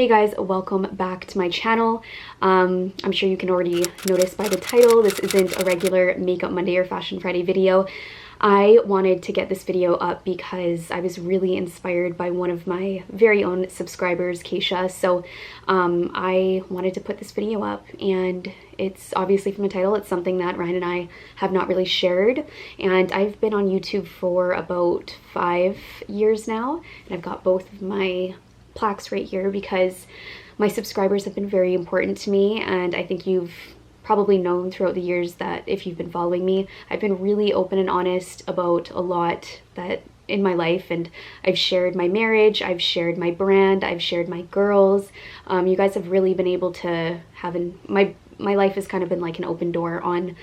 Hey guys, welcome back to my channel. I'm sure you can already notice by the title, this isn't a regular Makeup Monday or Fashion Friday video. I wanted to get this video up because I was really inspired by one of my very own subscribers, Keisha. So I wanted to put this video up, and it's obviously from the title, it's something that Ryan and I have not really shared. And I've been on YouTube for about 5 years now, and I've got both of my plaques right here because my subscribers have been very important to me, and I think you've probably known throughout the years that if you've been following me, I've been really open and honest about a lot that in my life, and I've shared my marriage, I've shared my brand, I've shared my girls. You guys have really been able to have my life has kind of been like an open door on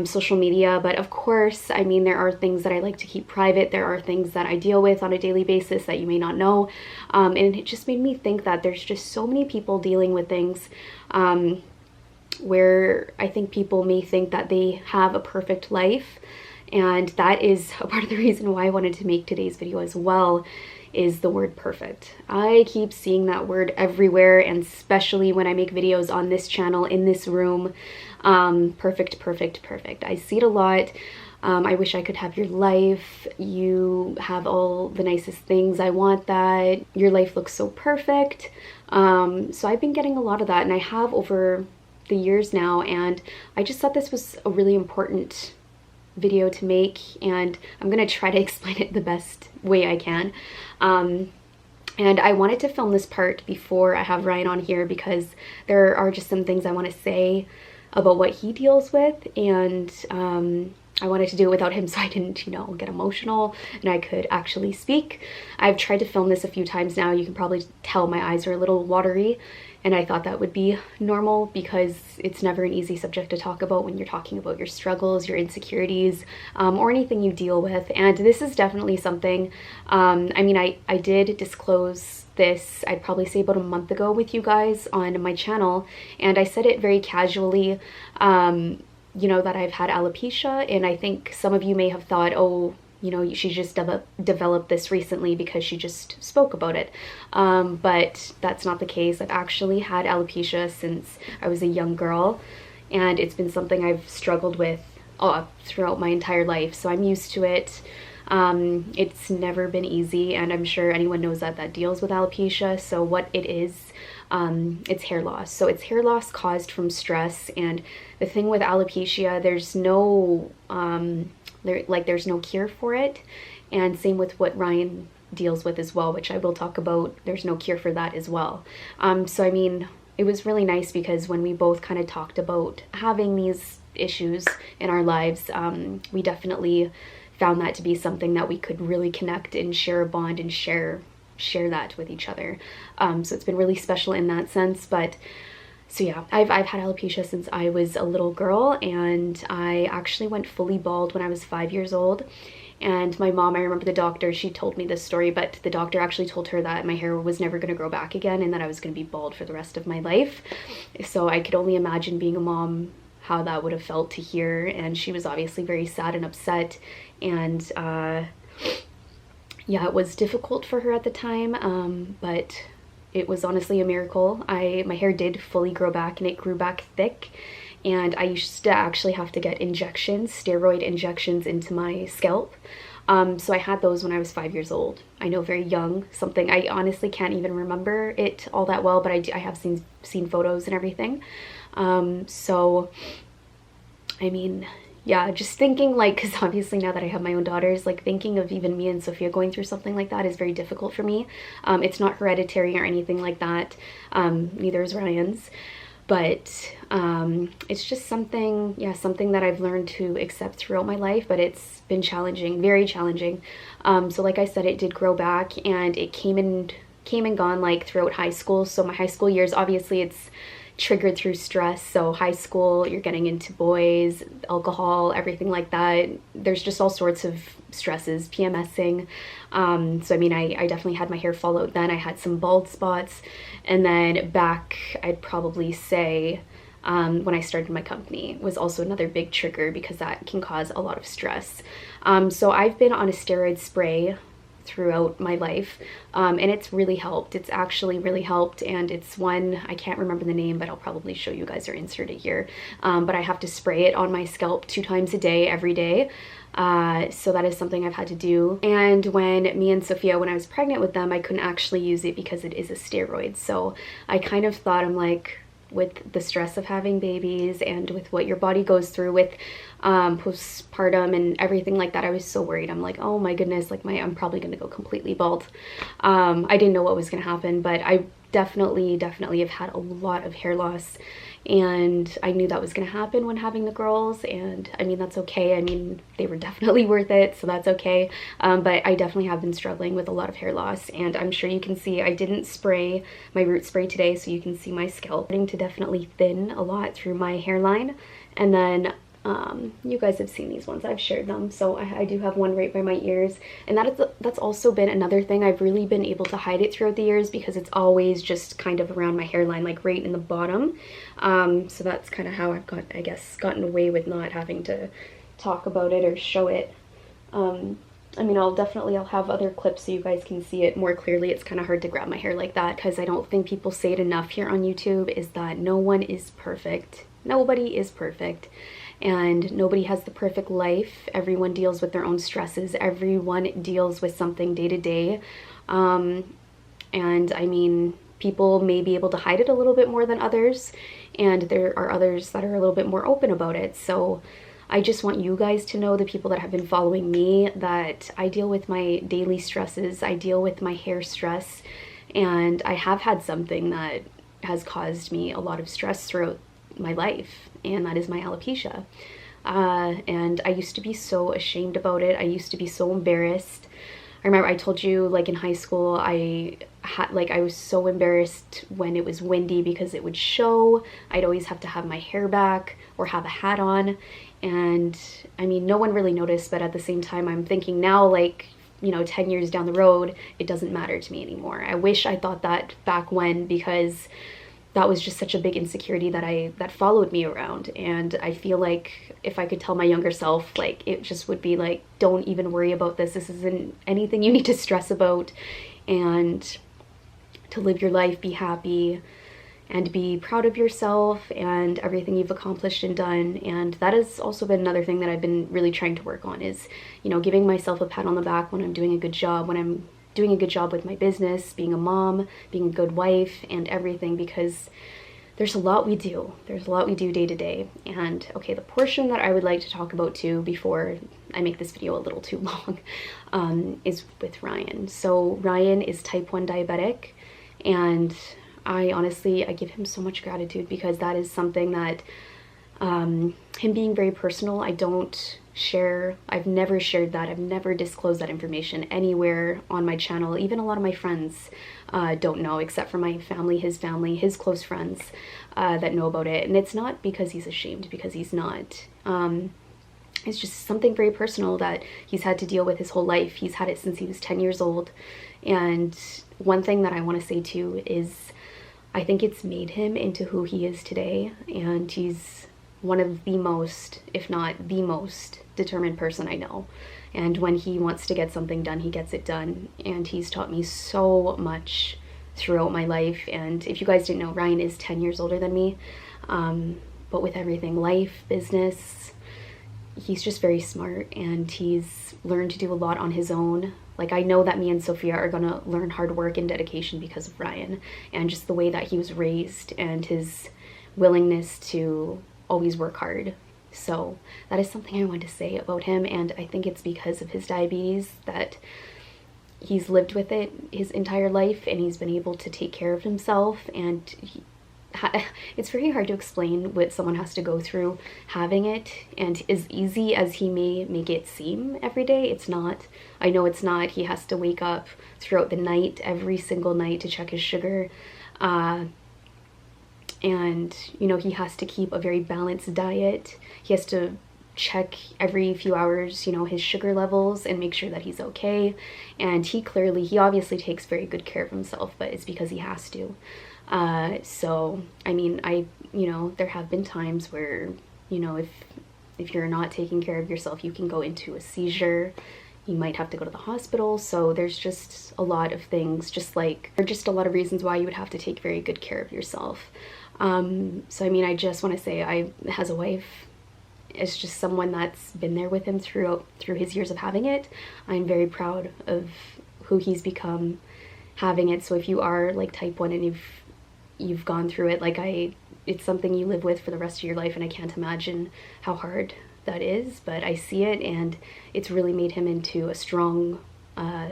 social media. But of course, I mean, there are things that I like to keep private. There are things that I deal with on a daily basis that you may not know. And it just made me think that there's just so many people dealing with things where I think people may think that they have a perfect life. And that is a part of the reason why I wanted to make today's video as well, is the word perfect. I keep seeing that word everywhere, and especially when I make videos on this channel, in this room. Perfect, perfect, perfect. I see it a lot. I wish I could have your life. You have all the nicest things. I want that. Your life looks so perfect. So I've been getting a lot of that, and I have over the years now, and I just thought this was a really important video to make, and I'm gonna try to explain it the best way I can. And I wanted to film this part before I have Ryan on here because there are just some things I want to say about what he deals with, and I wanted to do it without him so I didn't, you know, get emotional and I could actually speak. I've tried to film this a few times now. You can probably tell my eyes are a little watery, and I thought that would be normal because it's never an easy subject to talk about when you're talking about your struggles, your insecurities, or anything you deal with. And this is definitely something, I mean, I did disclose this, I'd probably say about a month ago with you guys on my channel, and I said it very casually, you know, that I've had alopecia, and I think some of you may have thought, oh, you know, she just developed this recently because she just spoke about it. But that's not the case. I've actually had alopecia since I was a young girl, and it's been something I've struggled with throughout my entire life. So I'm used to it. It's never been easy, and I'm sure anyone knows that deals with alopecia. So what it is, it's hair loss. So it's hair loss caused from stress, and the thing with alopecia, there's no there's no cure for it, and same with what Ryan deals with as well, which I will talk about. There's no cure for that as well. So I mean, it was really nice because when we both kind of talked about having these issues in our lives, we definitely found that to be something that we could really connect and share a bond and share that with each other. So it's been really special in that sense. But so yeah, I've had alopecia since I was a little girl, and I actually went fully bald when I was 5 years old. And my mom, I remember the doctor, she told me this story, but the doctor actually told her that my hair was never going to grow back again and that I was going to be bald for the rest of my life. So I could only imagine being a mom how that would have felt to hear, and she was obviously very sad and upset, and yeah, it was difficult for her at the time, but it was honestly a miracle. My hair did fully grow back, and it grew back thick, and I used to actually have to get injections, steroid injections into my scalp. So I had those when I was 5 years old. I know, very young, something I honestly can't even remember it all that well, but I have seen photos and everything. So I mean, yeah, just thinking, like, because obviously now that I have my own daughters, like, thinking of even me and Sophia going through something like that is very difficult for me. It's not hereditary or anything like that. Neither is Ryan's. But it's just something, yeah, something that I've learned to accept throughout my life, but it's been challenging, very challenging. So like I said, it did grow back, and it came and gone, like, throughout high school. So my high school years, obviously it's triggered through stress. So high school, you're getting into boys, alcohol, everything like that. There's just all sorts of stresses, PMSing. So I mean, I definitely had my hair fall out then. I had some bald spots, and then back, I'd probably say when I started my company was also another big trigger because that can cause a lot of stress. So I've been on a steroid spray throughout my life, and it's really helped. It's actually really helped, and it's one, I can't remember the name, but I'll probably show you guys or insert it here, but I have to spray it on my scalp 2 times a day, every day. So that is something I've had to do. And when me and Sophia, when I was pregnant with them, I couldn't actually use it because it is a steroid. So I kind of thought, I'm like, with the stress of having babies and with what your body goes through with postpartum and everything like that, I was so worried. I'm like, oh my goodness, like I'm probably gonna go completely bald. I didn't know what was gonna happen, but I definitely have had a lot of hair loss, and I knew that was gonna happen when having the girls, and I mean, that's okay. I mean, they were definitely worth it, so that's okay. But I definitely have been struggling with a lot of hair loss, and I'm sure you can see I didn't spray my root spray today, so you can see my scalp starting to definitely thin a lot through my hairline. And then you guys have seen these ones, I've shared them, so I do have one right by my ears, and that's also been another thing. I've really been able to hide it throughout the years because it's always just kind of around my hairline, like right in the bottom. So that's kind of how I've gotten away with not having to talk about it or show it. I mean, I'll have other clips so you guys can see it more clearly. It's kind of hard to grab my hair like that because I don't think people say it enough here on YouTube, is that no one is perfect. Nobody is perfect. And nobody has the perfect life. Everyone deals with their own stresses. Everyone deals with something day to day. And I mean, people may be able to hide it a little bit more than others, and there are others that are a little bit more open about it. So I just want you guys to know, the people that have been following me, that I deal with my daily stresses. I deal with my hair stress, and I have had something that has caused me a lot of stress throughout my life, and that is my alopecia. And I used to be so ashamed about it. I used to be so embarrassed. I remember I told you, like in high school, I was so embarrassed when it was windy because it would show. I'd always have to have my hair back or have a hat on. And I mean, no one really noticed, but at the same time, I'm thinking now, like, you know, 10 years down the road, it doesn't matter to me anymore. I wish I thought that back when, because that was just such a big insecurity that followed me around. And I feel like if I could tell my younger self, like, it just would be like, don't even worry about this. This isn't anything you need to stress about, and to live your life, be happy, and be proud of yourself and everything you've accomplished and done. And that has also been another thing that I've been really trying to work on, is, you know, giving myself a pat on the back when I'm doing a good job, when I'm doing a good job with my business, being a mom, being a good wife, and everything, because there's a lot we do. There's a lot we do day to day. And okay, the portion that I would like to talk about too, before I make this video a little too long, is with Ryan. So Ryan is type 1 diabetic, and I give him so much gratitude, because that is something that, him being very personal, I don't share. I've never shared that. I've never disclosed that information anywhere on my channel. Even a lot of my friends don't know, except for my family, his close friends that know about it. And it's not because he's ashamed, because he's not. It's just something very personal that he's had to deal with his whole life. He's had it since he was 10 years old. And one thing that I want to say too is, I think it's made him into who he is today, and he's one of the most, if not the most, determined person I know. And when he wants to get something done, he gets it done. And he's taught me so much throughout my life. And if you guys didn't know, Ryan is 10 years older than me. But with everything, life, business, he's just very smart, and he's learned to do a lot on his own. Like, I know that me and Sophia are gonna learn hard work and dedication because of Ryan, and just the way that he was raised and his willingness to always work hard. So that is something I wanted to say about him, and I think it's because of his diabetes that he's lived with it his entire life, and he's been able to take care of himself. And it's very hard to explain what someone has to go through having it, and as easy as he may make it seem every day, it's not. I know it's not. He has to wake up throughout the night, every single night, to check his sugar. And, you know, he has to keep a very balanced diet. He has to check every few hours, you know, his sugar levels and make sure that he's okay. And he obviously takes very good care of himself, but it's because he has to. So, I mean, you know, there have been times where, you know, if you're not taking care of yourself, you can go into a seizure. you might have to go to the hospital. So there's just a lot of things, just a lot of reasons why you would have to take very good care of yourself. So I mean, I just want to say, as a wife, it's just someone that's been there with him through his years of having it. I'm very proud of who he's become having it. So if you are like type 1 and you've gone through it, like it's something you live with for the rest of your life, and I can't imagine how hard that is, but I see it, and it's really made him into a strong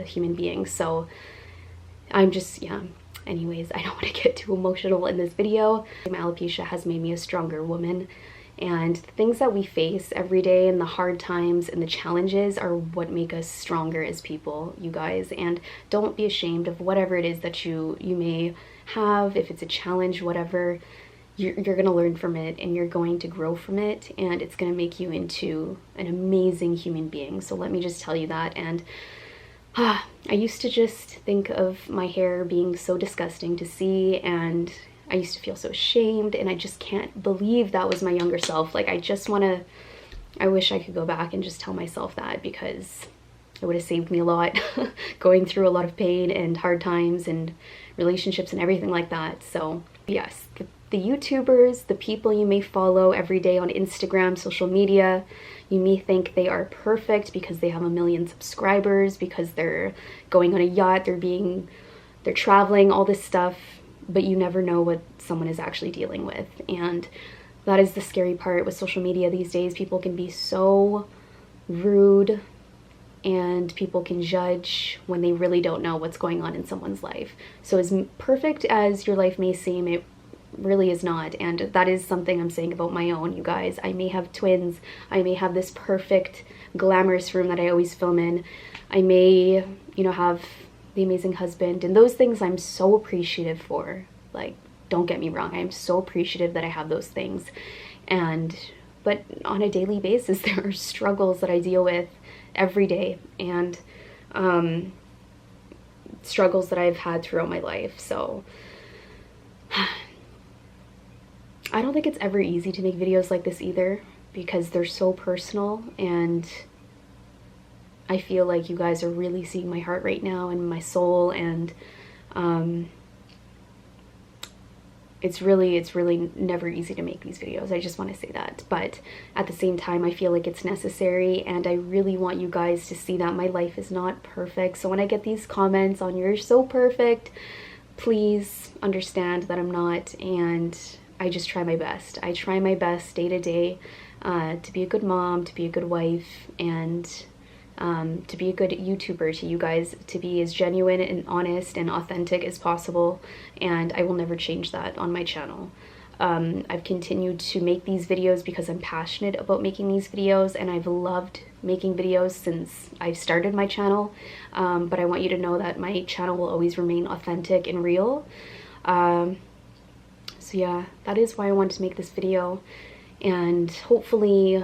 human being. So I'm just, yeah. Anyways, I don't want to get too emotional in this video. My alopecia has made me a stronger woman, and the things that we face every day and the hard times and the challenges are what make us stronger as people, you guys. And don't be ashamed of whatever it is that you may have. If it's a challenge, whatever, you're going to learn from it, and you're going to grow from it, and it's going to make you into an amazing human being. So let me just tell you that. And I used to just think of my hair being so disgusting to see, and I used to feel so ashamed, and I just can't believe that was my younger self. Like, I wish I could go back and just tell myself that, because it would have saved me a lot going through a lot of pain and hard times and relationships and everything like that. So yes, the YouTubers, the people you may follow every day on Instagram, social media, you may think they are perfect because they have 1 million subscribers, because they're going on a yacht, they're traveling, all this stuff, but you never know what someone is actually dealing with. And that is the scary part with social media these days. People can be so rude, and people can judge when they really don't know what's going on in someone's life. So as perfect as your life may seem, it really is not. And that is something I'm saying about my own, you guys. I may have twins, I may have this perfect glamorous room that I always film in, I may, you know, have the amazing husband, and those things I'm so appreciative for. Like, don't get me wrong, I'm so appreciative that I have those things. But on a daily basis, there are struggles that I deal with every day, and struggles that I've had throughout my life. So I don't think it's ever easy to make videos like this either, because they're so personal, and I feel like you guys are really seeing my heart right now and my soul, and it's really never easy to make these videos. I just want to say that. But at the same time, I feel like it's necessary, and I really want you guys to see that my life is not perfect. So when I get these comments on "you're so perfect," please understand that I'm not, and I just try my best. I try my best day to day to be a good mom, to be a good wife, and to be a good YouTuber to you guys, to be as genuine and honest and authentic as possible, and I will never change that on my channel. I've continued to make these videos because I'm passionate about making these videos, and I've loved making videos since I started my channel, but I want you to know that my channel will always remain authentic and real. So yeah, that is why I wanted to make this video, and hopefully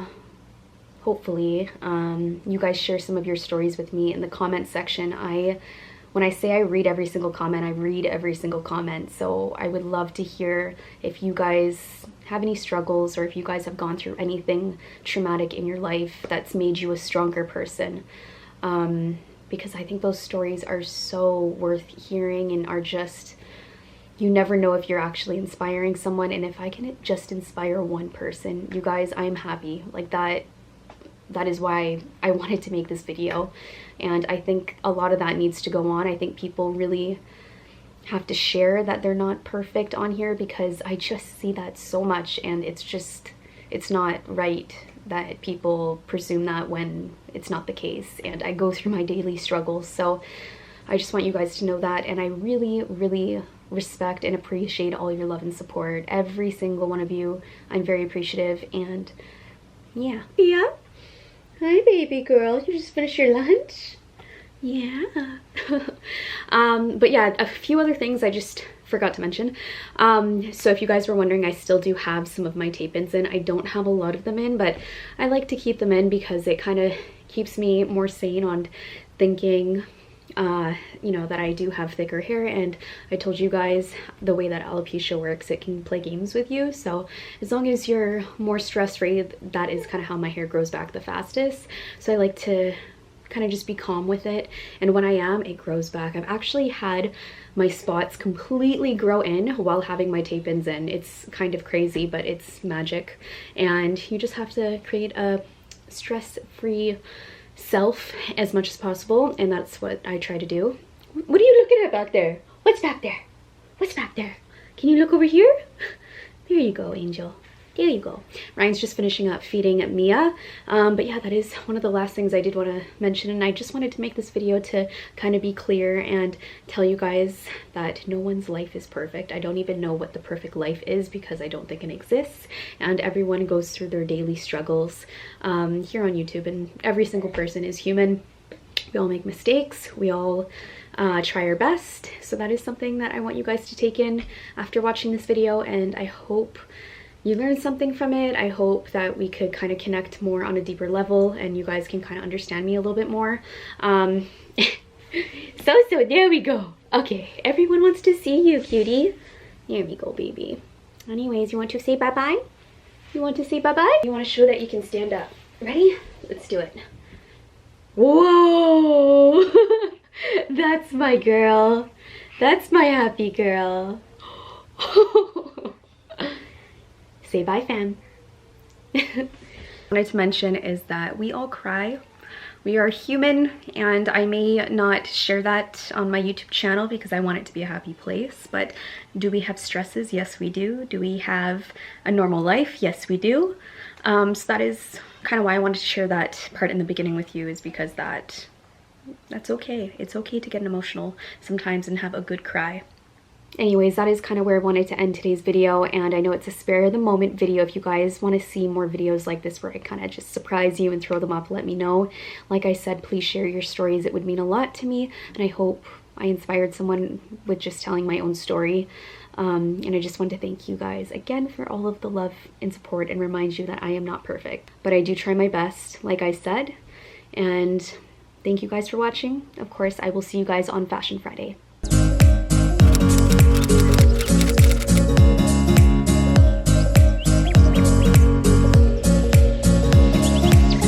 you guys share some of your stories with me in the comment section. When I say I read every single comment, I read every single comment. So I would love to hear if you guys have any struggles, or if you guys have gone through anything traumatic in your life that's made you a stronger person. Because I think those stories are so worth hearing, and are just, you never know if you're actually inspiring someone. And if I can just inspire one person, you guys, I'm happy. Like, that is why I wanted to make this video. And I think a lot of that needs to go on. I think people really have to share that they're not perfect on here, because I just see that so much, and it's not right that people presume that when it's not the case. And I go through my daily struggles, so I just want you guys to know that. And I really respect and appreciate all your love and support, every single one of you. I'm very appreciative. And yeah. Hi, baby girl. You just finished your lunch? Yeah. But yeah, a few other things I just forgot to mention. So if you guys were wondering, I still do have some of my tape-ins in. I don't have a lot of them in, but I like to keep them in because it kind of keeps me more sane on thinking, you know, that I do have thicker hair. And I told you guys the way that alopecia works, it can play games with you. So as long as you're more stress-free, that is kind of how my hair grows back the fastest. So I like to kind of just be calm with it. And when I am, it grows back. I've actually had my spots completely grow in while having my tape-ins in. It's kind of crazy, but it's magic. And you just have to create a stress-free self as much as possible, and that's what I try to do. What are you looking at back there? What's back there? What's back there? Can you look over here? There you go, Angel. There you go. Ryan's just finishing up feeding Mia. But yeah, that is one of the last things I did want to mention, and I just wanted to make this video to kind of be clear and tell you guys that no one's life is perfect. I don't even know what the perfect life is because I don't think it exists, and everyone goes through their daily struggles here on YouTube, and every single person is human. We all make mistakes. We all try our best. So that is something that I want you guys to take in after watching this video, and I hope you learned something from it. I hope that we could kind of connect more on a deeper level and you guys can kind of understand me a little bit more. So there we go. Okay, everyone wants to see you, cutie. There we go, baby. Anyways, you want to say bye-bye? You want to say bye-bye? You want to show that you can stand up. Ready? Let's do it. Whoa! That's my girl. That's my happy girl. Say bye, fam. What I wanted to mention is that we all cry. We are human, and I may not share that on my YouTube channel because I want it to be a happy place, but do we have stresses? Yes, we do. Do we have a normal life? Yes, we do. So that is kind of why I wanted to share that part in the beginning with you, is because that's okay. It's okay to get emotional sometimes and have a good cry. Anyways, that is kind of where I wanted to end today's video, and I know it's a spare of the moment video. If you guys want to see more videos like this where I kind of just surprise you and throw them up, let me know. Like I said, please share your stories. It would mean a lot to me, and I hope I inspired someone with just telling my own story. And I just want to thank you guys again for all of the love and support, and remind you that I am not perfect, but I do try my best, like I said. And thank you guys for watching. Of course, I will see you guys on Fashion Friday.